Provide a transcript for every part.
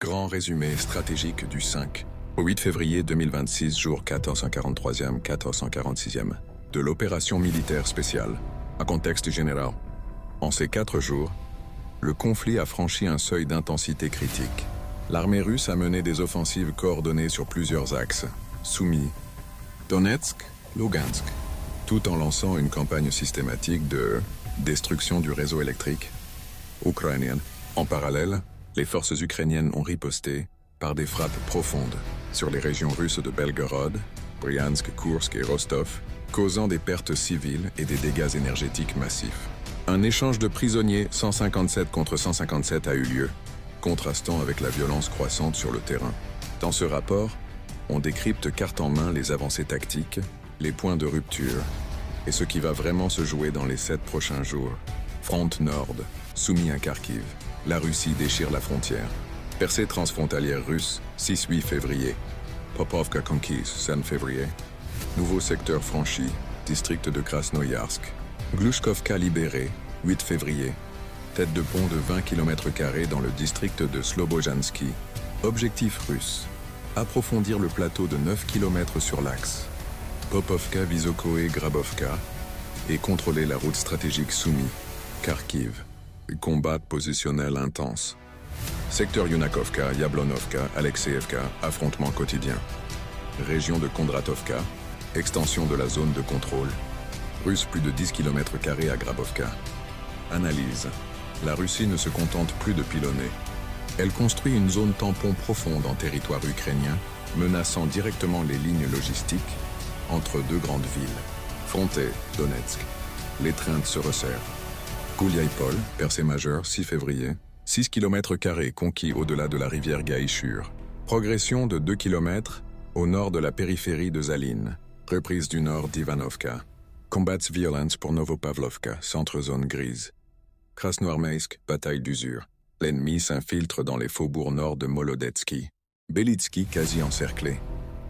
Grand résumé stratégique du 5 au 8 février 2026, jour 1443e, 1446e, de l'opération militaire spéciale. Un contexte général. En ces 4 jours, le conflit a franchi un seuil d'intensité critique. L'armée russe a mené des offensives coordonnées sur plusieurs axes. Soumis, Donetsk, Lugansk, tout en lançant une campagne systématique de destruction du réseau électrique ukrainien. En parallèle, les forces ukrainiennes ont riposté par des frappes profondes sur les régions russes de Belgorod, Bryansk, Koursk et Rostov, causant des pertes civiles et des dégâts énergétiques massifs. Un échange de prisonniers 157 contre 157 a eu lieu, contrastant avec la violence croissante sur le terrain. Dans ce rapport, on décrypte carte en main les avancées tactiques, les points de rupture et ce qui va vraiment se jouer dans les 7 prochains jours. Front Nord, soumis à Kharkiv. La Russie déchire la frontière. Percée transfrontalière russe, 6-8 février. Popovka conquise, 5 février. Nouveau secteur franchi, district de Krasnoyarsk. Glushkovka libérée, 8 février. Tête de pont de 20 km² dans le district de Slobojansky. Objectif russe. Approfondir le plateau de 9 km sur l'axe. Popovka, Visokoe, Grabovka. Et contrôler la route stratégique soumise. Kharkiv. Combat positionnel intense. Secteur Yunakovka, Yablonovka, Alexeevka, affrontement quotidien. Région de Kondratovka, extension de la zone de contrôle. Russe plus de 10 km² à Grabovka. Analyse. La Russie ne se contente plus de pilonner. Elle construit une zone tampon profonde en territoire ukrainien, menaçant directement les lignes logistiques entre 2 grandes villes. Fronté, Donetsk. L'étreinte se resserre. Gouliaïpol, percée majeure, 6 février. 6 km² conquis au-delà de la rivière Gaïchur. Progression de 2 km au nord de la périphérie de Zaline. Reprise du nord d'Ivanovka. Combats violence pour Novopavlovka, centre-zone grise. Krasnoarmeysk, bataille d'usure. L'ennemi s'infiltre dans les faubourgs nord de Molodetsky. Belitsky quasi encerclé.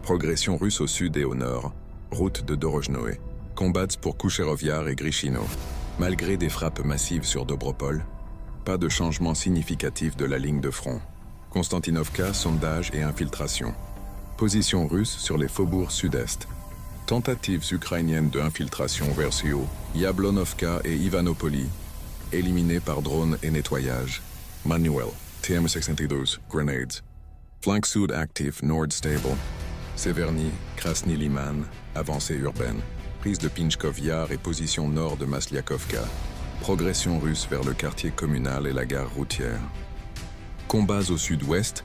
Progression russe au sud et au nord. Route de Dorojnoe. Combats pour Koucherovyar et Grishino. Malgré des frappes massives sur Dobropol, pas de changement significatif de la ligne de front. Konstantinovka, sondage et infiltration. Position russe sur les faubourgs sud-est. Tentatives ukrainiennes de infiltration vers Sio, Yablonovka et Ivanopoli, éliminées par drone et nettoyage. Manuel, TM-62, grenades. Flank sud actif, nord stable. Severny, Krasny Liman, avancée urbaine. Prise de Pinchkov Yar et position nord de Masliakovka. Progression russe vers le quartier communal et la gare routière. Combats au sud-ouest,